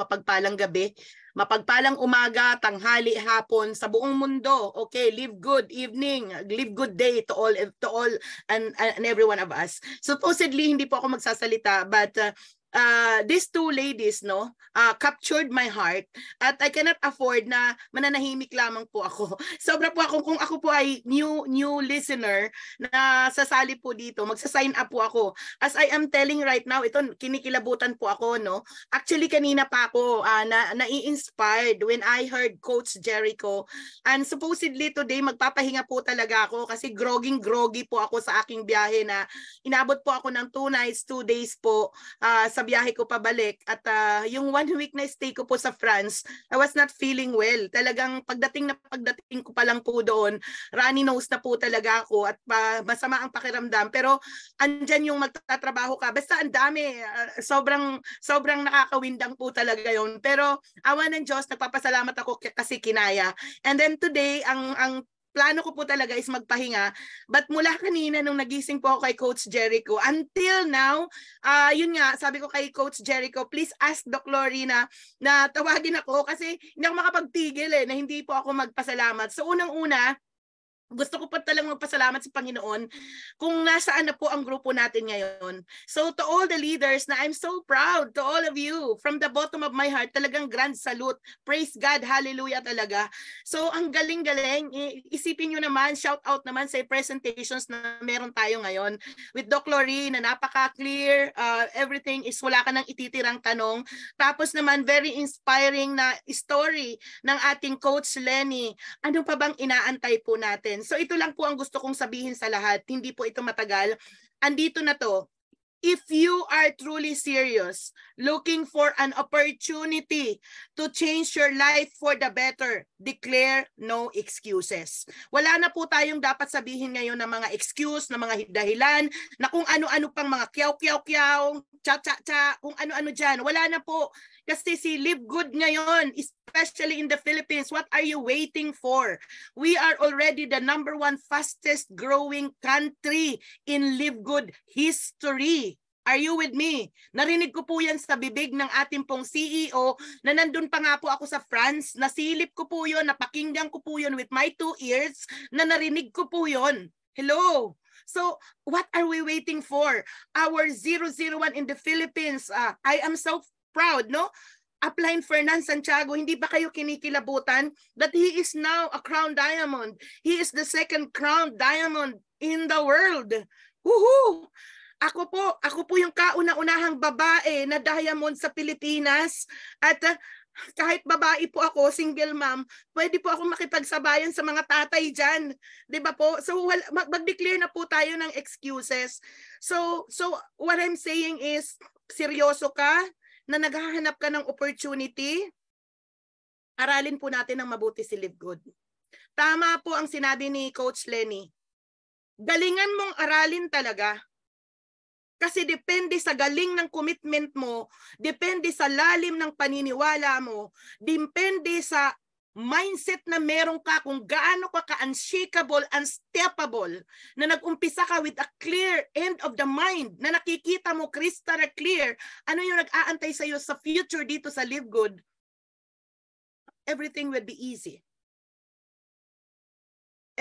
mapagpalang gabi, mapagpalang umaga, tanghali, hapon sa buong mundo. Okay, live good evening, live good day to all and every one of us. Supposedly hindi po ako magsasalita, but these two ladies captured my heart at I cannot afford na mananahimik lamang po ako. Sobra po ako, kung ako po ay new listener na sasali po dito, magsa-sign up po ako. As I am telling right now, ito kinikilabutan po ako, no. Actually kanina pa ako nai-inspired when I heard Coach Jericho, and supposedly today magpapahinga po talaga ako kasi groggy po ako sa aking biyahe na inabot po ako ng 2 nights, 2 days po sa biyahe ko pabalik, at yung 1 week na stay ko po sa France, I was not feeling well. Talagang pagdating ko pa lang po doon, runny nose na po talaga ako at masama ang pakiramdam. Pero andyan yung magtatrabaho ka. Basta ang dami, sobrang nakakawindang po talaga yon. Pero awa ng Diyos, nagpapasalamat ako kasi kinaya. And then today, ang plano ko po talaga is magpahinga. But mula kanina nung nagising po ako kay Coach Jericho, until now, yun nga, sabi ko kay Coach Jericho, please ask Doc Lori na tawagin ako kasi hindi ako makapagtigil na hindi po ako magpasalamat. So unang-una, gusto ko pa talagang magpasalamat sa Panginoon kung nasaan na po ang grupo natin ngayon. So to all the leaders, na I'm so proud to all of you, from the bottom of my heart, talagang grand salute. Praise God, hallelujah talaga. So ang galing-galing, isipin nyo naman, shout out naman sa presentations na meron tayo ngayon with Doc Lori na napaka-clear, everything is wala ka nang ititirang tanong. Tapos naman very inspiring na story ng ating Coach Lenny. Ano pa bang inaantay po natin? So ito lang po ang gusto kong sabihin sa lahat. Hindi po ito matagal. Andito na to. If you are truly serious, looking for an opportunity to change your life for the better, declare no excuses. Wala na po tayong dapat sabihin ngayon ng mga excuse, ng mga dahilan, na kung ano-ano pang mga kyaw-kyaw-kyaw, cha-cha-cha, kung ano-ano dyan. Wala na po. Kasi si Live Good ngayon, especially in the Philippines, what are you waiting for? We are already the #1 fastest growing country in Live Good history. Are you with me? Narinig ko po yan sa bibig ng ating pong CEO na nandun pa nga po ako sa France. Nasilip ko po yun, napakinggan ko po yun with my 2 ears, na narinig ko po yun. Hello? So, what are we waiting for? Our 001 in the Philippines, I am so proud, no? Upline Fernan Santiago, hindi ba kayo kinikilabutan that he is now a crown diamond? He is the 2nd crown diamond in the world. Woohoo! Ako po yung kauna-unahang babae na diamond sa Pilipinas, at kahit babae po ako, single mom, pwede po ako makipagsabayan sa mga tatay dyan. Diba po? So, mag-declare na po tayo ng excuses. So what I'm saying is, seryoso ka na naghahanap ka ng opportunity, aralin po natin ng mabuti si Live Good. Tama po ang sinabi ni Coach Lenny. Galingan mong aralin talaga. Kasi depende sa galing ng commitment mo, depende sa lalim ng paniniwala mo, depende sa mindset na meron ka, kung gaano ka unshakable, unsteppable, na nag-umpisa ka with a clear end of the mind, na nakikita mo crystal clear, ano yung nag-aantay sa iyo sa future dito sa Live Good, everything will be easy.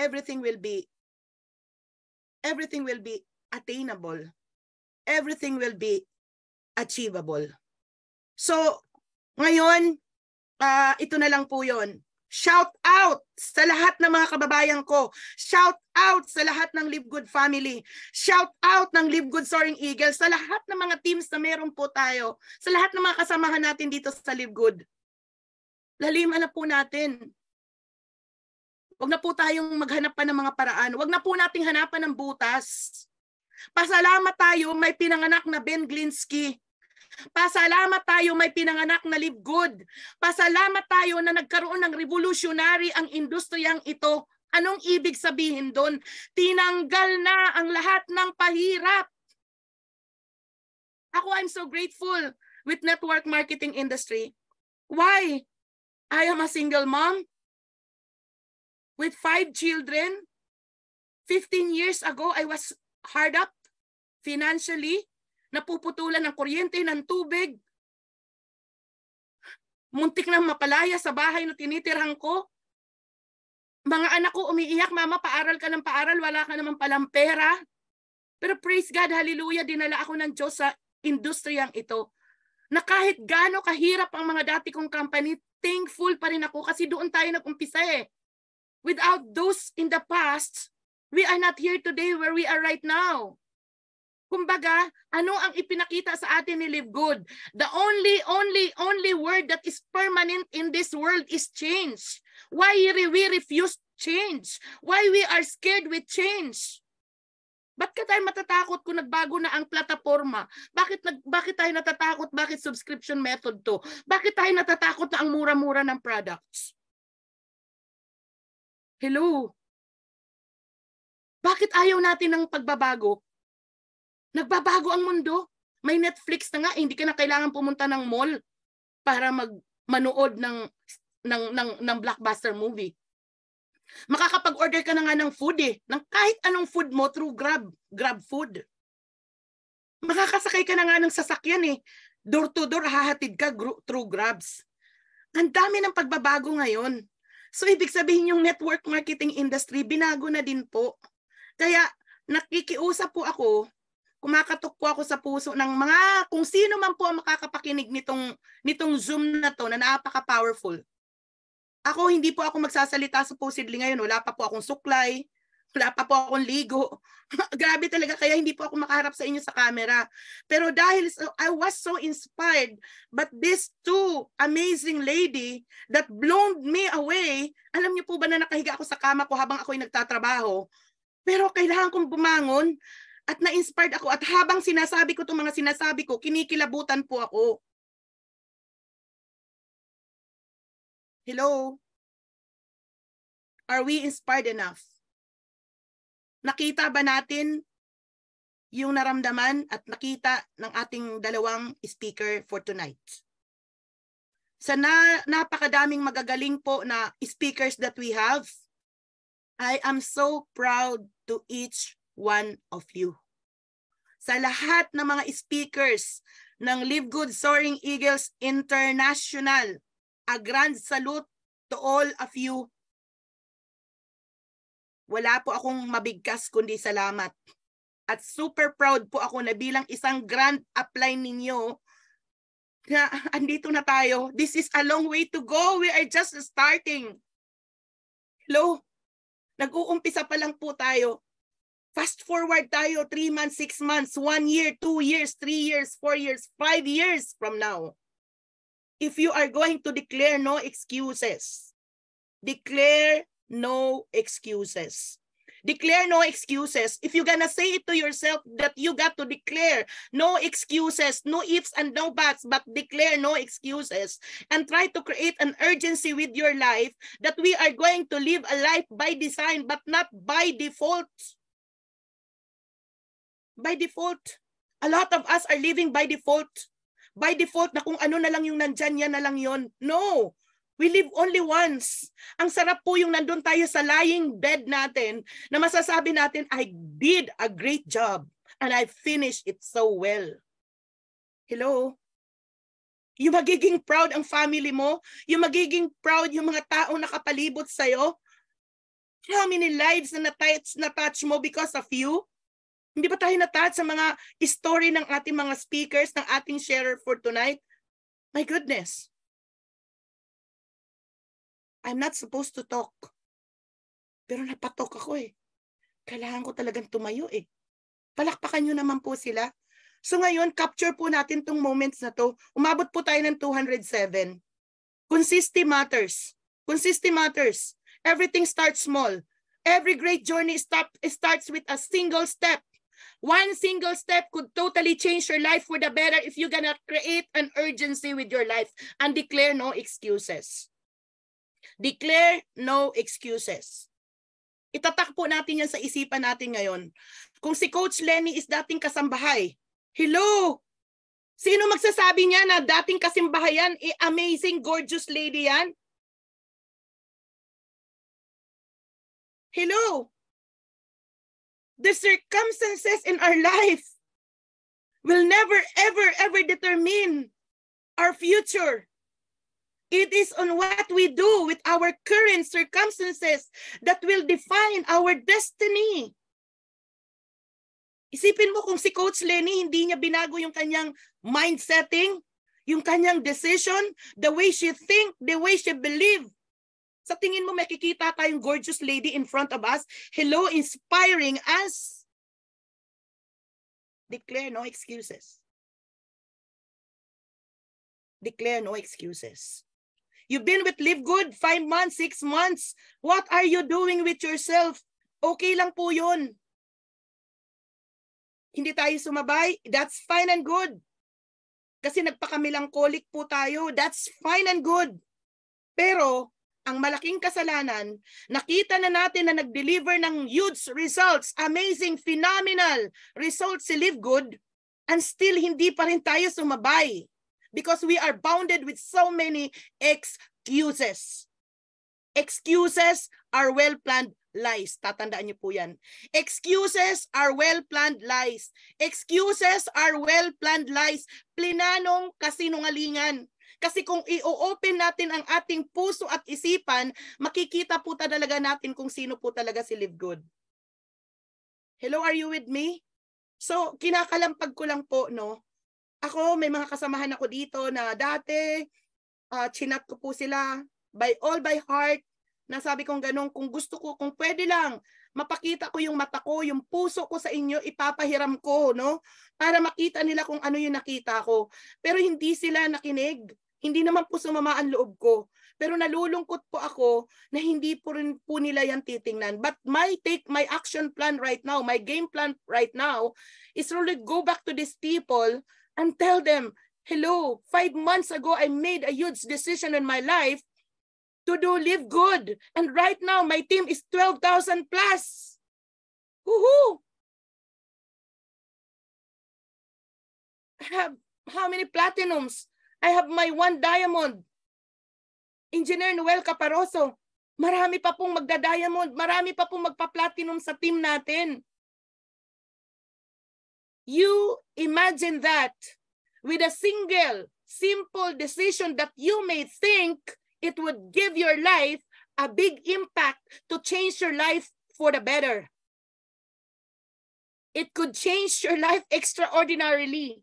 Everything will be attainable. Everything will be achievable. So, ngayon, ito na lang po yun. Shout out sa lahat ng mga kababayan ko. Shout out sa lahat ng Live Good family. Shout out ng Live Good Soaring Eagles, sa lahat ng mga teams na meron po tayo, sa lahat ng mga kasamahan natin dito sa Live Good. Laliman na po natin. Huwag na po tayong maghanap pa ng mga paraan. Huwag na po nating hanapan ng butas. Pasalamat tayo may pinanganak na Ben Glinsky. Pasalamat tayo may pinanganak na Live Good. Pasalamat tayo na nagkaroon ng revolutionary ang industriyang ito. Anong ibig sabihin doon? Tinanggal na ang lahat ng pahirap. Ako, I'm so grateful with network marketing industry. Why? I am a single mom with 5 children. 15 years ago, I was hard up financially, napuputulan ng kuryente, ng tubig. Muntik na mapalaya sa bahay na tinitirhan ko. Mga anak ko umiiyak, mama, paaral ka ng paaral, wala ka naman palang pera. Pero praise God, hallelujah, dinala ako ng Diyos sa industriyang ito. Na kahit gaano kahirap ang mga dati kong company, thankful pa rin ako kasi doon tayo nag-umpisa eh. Without those in the past, we are not here today where we are right now. Kumbaga, ano ang ipinakita sa atin ni Live Good? The only word that is permanent in this world is change. Why we refuse change? Why we are scared with change? Ba't ka tayo matatakot kung nagbago na ang plataforma? Bakit tayo natatakot? Bakit subscription method to? Bakit tayo natatakot na ang mura-mura ng products? Hello? Bakit ayaw natin ng pagbabago? Nagbabago ang mundo. May Netflix na nga, hindi ka na kailangan pumunta ng mall para manood ng blockbuster movie. Makakapag-order ka na nga ng food eh, ng kahit anong food mo through Grab food. Makakasakay ka na nga ng sasakyan eh, door to door, hahatid ka through Grabs. Ang dami ng pagbabago ngayon. So ibig sabihin yung network marketing industry, binago na din po. Kaya nakikiusap po ako, kumakatok po ako sa puso ng mga kung sino man po ang makakapakinig nitong Zoom na to na napaka-powerful. Ako, hindi po ako magsasalita supposedly ngayon. Wala pa po akong suklay. Wala pa po akong ligo. Grabe talaga, kaya hindi po ako makaharap sa inyo sa camera. Pero dahil I was so inspired, but this two amazing lady that blown me away, alam niyo po ba na nakahiga ako sa kama ko habang ako'y nagtatrabaho? Pero kailangan kong bumangon at na-inspired ako. At habang sinasabi ko itong mga sinasabi ko, kinikilabutan po ako. Hello? Are we inspired enough? Nakita ba natin yung naramdaman at nakita ng ating dalawang speaker for tonight? Sa napakadaming magagaling po na speakers that we have, I am so proud to each one of you. Sa lahat ng mga speakers ng Live Good Soaring Eagles International, a grand salute to all of you. Wala po akong mabigkas kundi salamat. At super proud po ako na bilang isang grand upline ninyo na andito na tayo. This is a long way to go. We are just starting. Hello? Nag-uumpisa pa lang po tayo. Fast forward tayo 3 months, 6 months, 1 year, 2 years, 3 years, 4 years, 5 years from now. If you are going to declare no excuses, declare no excuses. Declare no excuses. If you're gonna say it to yourself that you got to declare no excuses, no ifs and no buts, but declare no excuses and try to create an urgency with your life that we are going to live a life by design but not by default. By default. A lot of us are living by default. By default na kung ano na lang yung nandyan, yan na lang yon. No! We live only once. Ang sarap po yung nandun tayo sa lying bed natin na masasabi natin, I did a great job and I finished it so well. Hello? Yung magiging proud ang family mo, yung magiging proud yung mga taong nakapalibot sa'yo. How many lives na na-touch mo because of you? Hindi ba tayo na-touch sa mga story ng ating mga speakers, ng ating sharer for tonight? My goodness. I'm not supposed to talk. Pero napatok ako eh. Kailangan ko talagang tumayo eh. Palakpakan nyo naman po sila. So ngayon, capture po natin tong moments na to. Umabot po tayo ng 207. Consistency matters. Consistency matters. Everything starts small. Every great journey starts with a single step. One single step could totally change your life for the better if you're gonna create an urgency with your life and declare no excuses. Declare no excuses. Itatak po natin yan sa isipan natin ngayon. Kung si Coach Lenny is dating kasambahay, hello! Sino magsasabi niya na dating kasambahay yan, amazing, gorgeous lady yan? Hello! The circumstances in our life will never, ever, ever determine our future. It is on what we do with our current circumstances that will define our destiny. Isipin mo kung si Coach Lenny, hindi niya binago yung kanyang mind setting, yung kanyang decision, the way she think, the way she believe. Sa tingin mo, makikita tayong gorgeous lady in front of us. Hello, inspiring us. Declare no excuses. Declare no excuses. You've been with Live Good 5 months, 6 months. What are you doing with yourself? Okay lang po yun. Hindi tayo sumabay. That's fine and good. Kasi nagpakamelankolic po tayo. That's fine and good. Pero, ang malaking kasalanan, nakita na natin na nag-deliver ng huge results, amazing, phenomenal results si Live Good, and still hindi pa rin tayo sumabay. Because we are bounded with so many excuses. Excuses are well-planned lies. Tatandaan niyo po yan. Excuses are well-planned lies. Excuses are well-planned lies. Plinanong kasinungalingan. Kasi kung i-open natin ang ating puso at isipan, makikita po talaga natin kung sino po talaga si Live Good. Hello, are you with me? So, kinakalampag ko lang po, no? Ako, may mga kasamahan ako dito na dati, chinat ko po sila by heart, na sabi kong ganun, kung gusto ko, kung pwede lang, mapakita ko yung mata ko, yung puso ko sa inyo, ipapahiram ko, no? Para makita nila kung ano yung nakita ko. Pero hindi sila nakinig. Hindi naman po sumama ang loob ko. Pero nalulungkot po ako na hindi po rin po nila yan titingnan. But my action plan right now, my game plan right now, is really go back to these people and tell them, hello, 5 months ago, I made a huge decision in my life to do Live Good. And right now, my team is 12,000 plus. Woohoo! I have how many platinums? I have my 1 diamond. Engineer Noel Caparoso. Marami pa pong magda-diamond. Marami pa pong magpa-platinum sa team natin. You imagine that with a single, simple decision that you may think it would give your life a big impact to change your life for the better. It could change your life extraordinarily.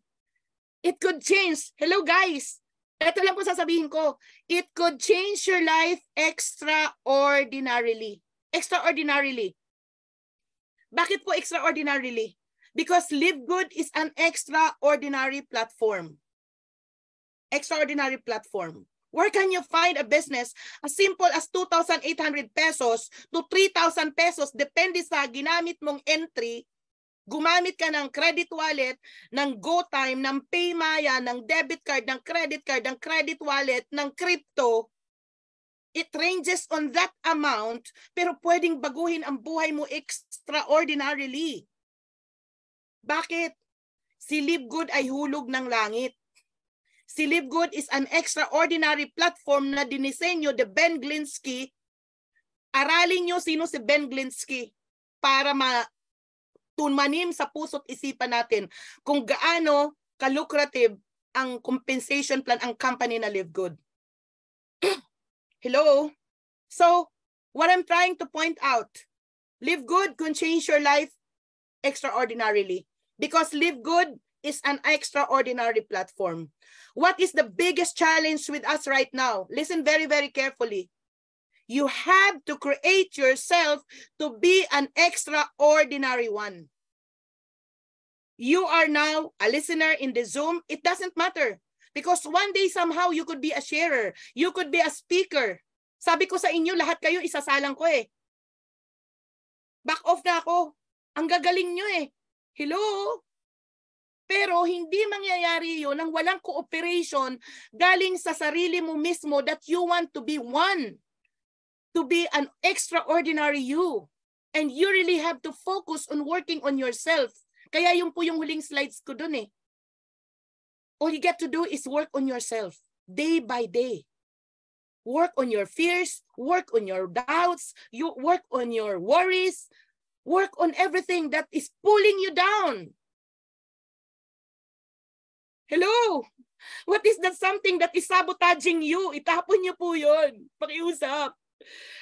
It could change. Hello guys. Ito lang po sasabihin ko. It could change your life extraordinarily. Extraordinarily. Bakit po extraordinarily? Because Live Good is an extraordinary platform. Extraordinary platform. Where can you find a business as simple as 2,800 pesos to 3,000 pesos depende sa ginamit mong entry. Gumamit ka ng credit wallet, ng GoTime, ng Paymaya, ng debit card, ng credit wallet, ng crypto. It ranges on that amount, pero pwedeng baguhin ang buhay mo extraordinarily. Bakit? Si Live Good ay hulog ng langit. Si Live Good is an extraordinary platform na dinisenyo de Ben Glinsky. Aralin nyo sino si Ben Glinsky para tumanim sa puso't isipan natin kung gaano ka-lucrative ang compensation plan ang company na Live Good. Hello? So, what I'm trying to point out, Live Good can change your life extraordinarily because Live Good is an extraordinary platform. What is the biggest challenge with us right now? Listen very, very carefully. You have to create yourself to be an extraordinary one. You are now a listener in the Zoom. It doesn't matter. Because one day somehow you could be a sharer. You could be a speaker. Sabi ko sa inyo, lahat kayo isasalang ko eh. Back off na ako. Ang gagaling nyo eh. Hello? Pero hindi mangyayari yun nang walang cooperation galing sa sarili mo mismo that you want to be one. To be an extraordinary you. And you really have to focus on working on yourself. Kaya yung po yung huling slides ko dun eh. All you get to do is work on yourself. Day by day. Work on your fears. Work on your doubts. You work on your worries. Work on everything that is pulling you down. Hello? What is that something that is sabotaging you? Itapon niyo po yun. Pakiusap.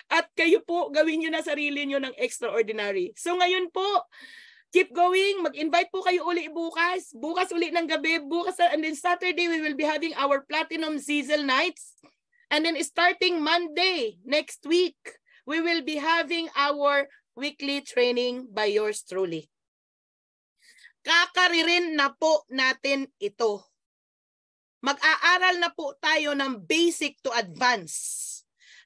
At kayo po, gawin nyo na sarili nyo ng extraordinary. So ngayon po, keep going. Mag-invite po kayo uli bukas. Bukas uli ng gabi. Bukas, and then Saturday, we will be having our Platinum Sizzle Nights. And then starting Monday, next week, we will be having our weekly training by yours truly. Kakaririn na po natin ito. Mag-aaral na po tayo ng basic to advance.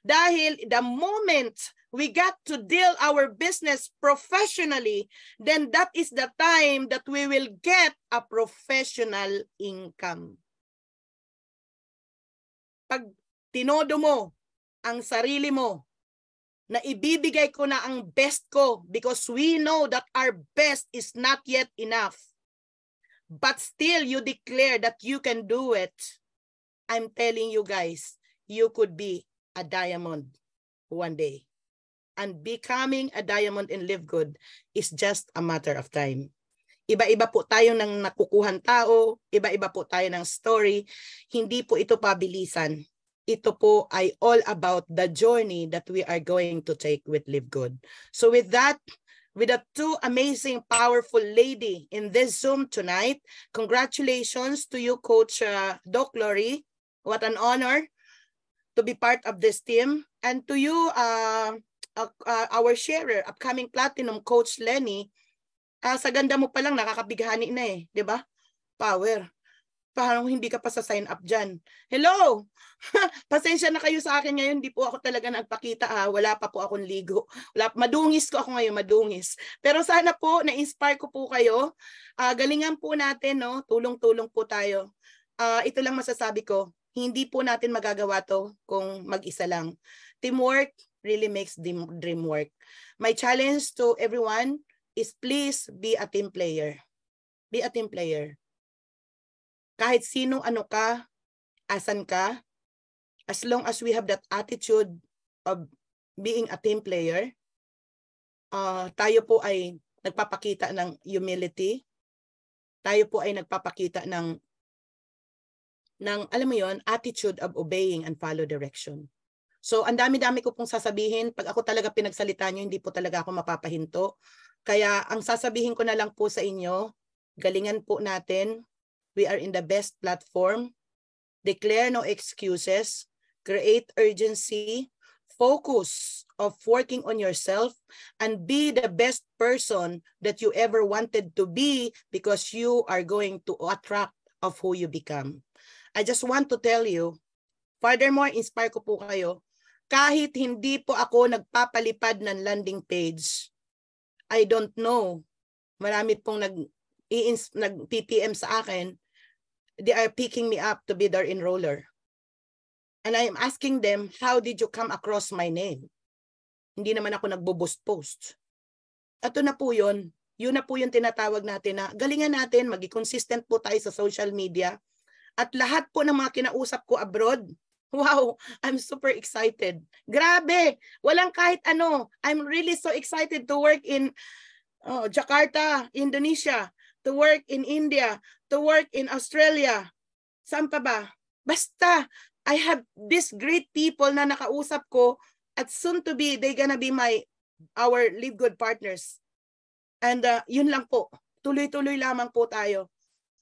Dahil the moment we got to deal our business professionally, then that is the time that we will get a professional income. Pag tinodo mo ang sarili mo, na ibibigay ko na ang best ko because we know that our best is not yet enough. But still you declare that you can do it. I'm telling you guys, you could be a diamond one day. And becoming a diamond and live good is just a matter of time. Iba-iba po tayo ng nakukuhan tao, iba-iba po tayo ng story. Hindi po ito pabilisan. Ito po ay all about the journey that we are going to take with Live Good. So with that, with the two amazing, powerful lady in this Zoom tonight, congratulations to you, Coach Doc Lori. What an honor to be part of this team. And to you, our sharer, upcoming Platinum Coach Lenny, sa ganda mo pa lang, nakakabighani na eh, di ba? Power. Parang hindi ka pa sa sign up dyan. Hello! Pasensya na kayo sa akin ngayon, di po ako talaga nagpakita. Wala pa po akong ligo. Madungis ko ako ngayon, madungis. Pero sana po, na-inspire ko po kayo. Galingan po natin, no? Tulong-tulong po tayo. Ito lang masasabi ko, hindi po natin magagawa to kung mag-isa lang. Teamwork really makes dream work. My challenge to everyone is please be a team player. Be a team player. Kahit sinong ano ka, asan ka, as long as we have that attitude of being a team player, tayo po ay nagpapakita ng humility. Tayo po ay nagpapakita ng alam mo yon, attitude of obeying and follow direction. So, ang dami-dami ko pong sasabihin. Pag ako talaga pinagsalita nyo, hindi po talaga ako mapapahinto. Kaya, ang sasabihin ko na lang po sa inyo, galingan po natin. We are in the best platform. Declare no excuses. Create urgency. Focus of working on yourself and be the best person that you ever wanted to be because you are going to attract of who you become. I just want to tell you, furthermore, inspire ko po kayo, kahit hindi po ako nagpapalipad ng landing page, I don't know, marami pong nag-PPM sa akin, they are picking me up to be their enroller. And I am asking them, how did you come across my name? Hindi naman ako nagbo-post. Ito na po yun. Yun na po yung tinatawag natin na galingan natin, maging consistent po tayo sa social media. At lahat po ng mga kinausap ko abroad, wow, I'm super excited. Grabe, walang kahit ano. I'm really so excited to work in Jakarta, Indonesia, to work in India, to work in Australia. Saan pa ba? Basta, I have these great people na nakausap ko at soon to be, they gonna be our Live Good partners. And yun lang po, tuloy-tuloy lamang po tayo.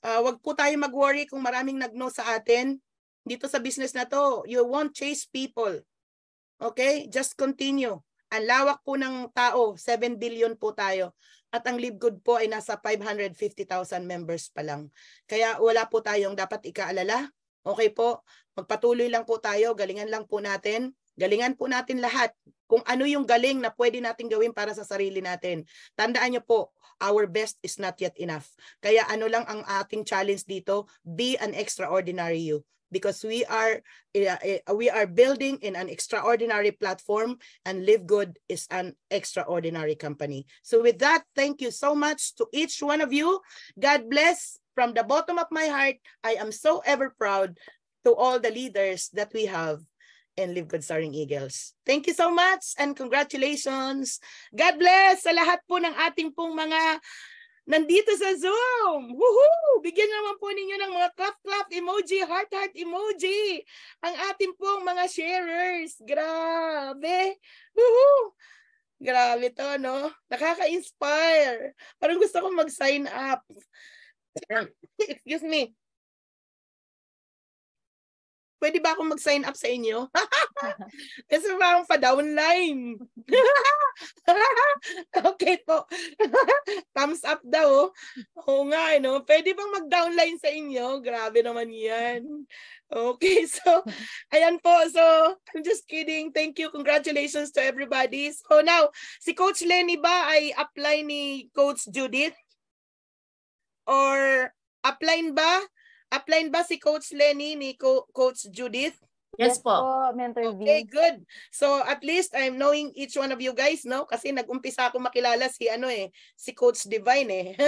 Wag po tayo mag-worry kung maraming nag-no sa atin. Dito sa business na to, you won't chase people. Okay? Just continue. Ang lawak po ng tao, 7 billion po tayo. At ang Live Good po ay nasa 550,000 members pa lang. Kaya wala po tayong dapat ikaalala. Okay po? Magpatuloy lang po tayo. Galingan lang po natin. Galingan po natin lahat. Kung ano yung galing na pwede natin gawin para sa sarili natin. Tandaan nyo po, our best is not yet enough. Kaya ano lang ang ating challenge dito, be an extraordinary you. Because we are building in an extraordinary platform and Live Good is an extraordinary company. So with that, thank you so much to each one of you. God bless. From the bottom of my heart, I am so ever proud to all the leaders that we have and Live Good Soaring Eagles. Thank you so much and congratulations. God bless sa lahat po ng ating pong mga nandito sa Zoom. Woohoo! Bigyan naman po ninyo ng mga clap emoji, heart emoji. Ang ating pong mga sharers. Grabe. Woohoo! Grabe to, no? Nakaka-inspire. Parang gusto kong mag-sign up. Excuse me. Pwede ba akong mag-sign up sa inyo? Kasi parang pa-downline. Okay po. Thumbs up daw. Oo nga, no? Pwede bang mag-downline sa inyo? Grabe naman yan. Okay, so, ayan po. So, I'm just kidding. Thank you. Congratulations to everybody. So now, si Coach Lenny ba ay apply ni Coach Judith? Or apply ba? Apply ba si Coach Lenny ni Coach Judith? Yes po, Mentor V. Okay, good. So at least I'm knowing each one of you guys, no? Kasi nag-umpisa ako makilala si si Coach Divine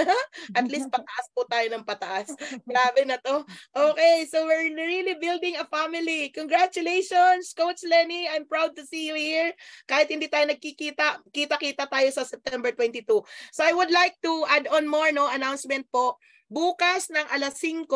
At least pataas po tayo ng pataas. Grabe na to. Okay, so we're really building a family. Congratulations, Coach Lenny. I'm proud to see you here. Kahit hindi tayo nagkikita, kita-kita tayo sa September 22. So I would like to add on more, no, announcement po. Bukas ng alas 5,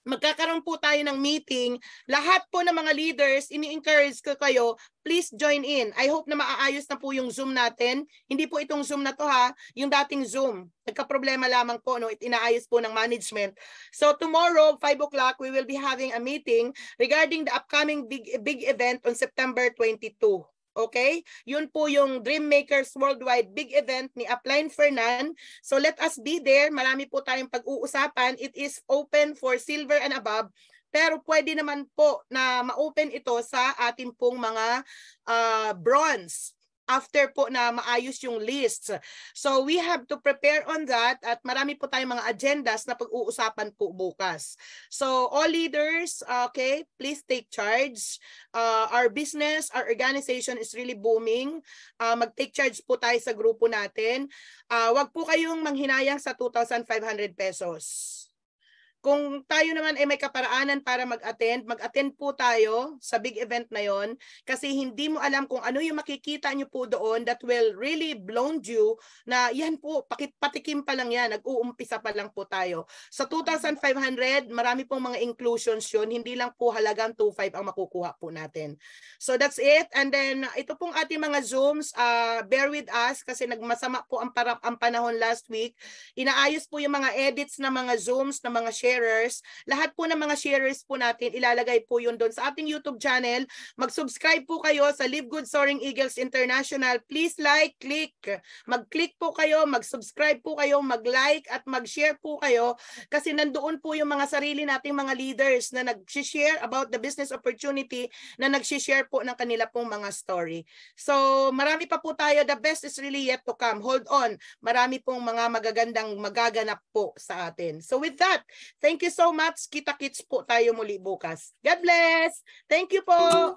magkakaroon po tayo ng meeting. Lahat po ng mga leaders, ini-encourage ko kayo, please join in. I hope na maaayos na po yung Zoom natin. Hindi po itong Zoom na to yung dating Zoom. Nagka-problema lamang po, no? Inaayos po ng management. So tomorrow, 5 o'clock, we will be having a meeting regarding the upcoming big event on September 22. Okay? Yun po yung Dream Makers Worldwide big event ni Upline Fernan. So let us be there. Marami po tayong pag-uusapan. It is open for silver and above. Pero pwede naman po na ma-open ito sa ating pong mga bronze after po na maayos yung list. So we have to prepare on that at marami po tayong mga agendas na pag-uusapan po bukas. So all leaders, okay, please take charge. Our business, our organization is really booming. Mag-take charge po tayo sa grupo natin. Wag po kayong manghinayang sa 2,500 pesos. Kung tayo naman ay may kaparaanan para mag-attend po tayo sa big event na yon kasi hindi mo alam kung ano yung makikita nyo po doon that will really blow you na yan po, patikim pa lang yan, nag-uumpisa pa lang po tayo. Sa 2,500, marami pong mga inclusions yun, hindi lang po halagang 2,500 ang makukuha po natin. So that's it. And then ito pong ating mga Zooms, bear with us kasi nagmasama po ang panahon last week. Inaayos po yung mga edits na mga Zooms, na mga sharers. Lahat po ng mga sharers po natin, ilalagay po yun doon sa ating YouTube channel. Mag-subscribe po kayo sa Live Good Soaring Eagles International. Please like, click. Mag-click po kayo, mag-subscribe po kayo, mag-like at mag-share po kayo kasi nandoon po yung mga sarili nating mga leaders na nag-share about the business opportunity, na nag-share po ng kanila pong mga story. So marami pa po tayo. The best is really yet to come. Hold on. Marami pong mga magagandang magaganap po sa atin. So with that, thank you so much. Kita-kits po tayo muli bukas. God bless. Thank you po.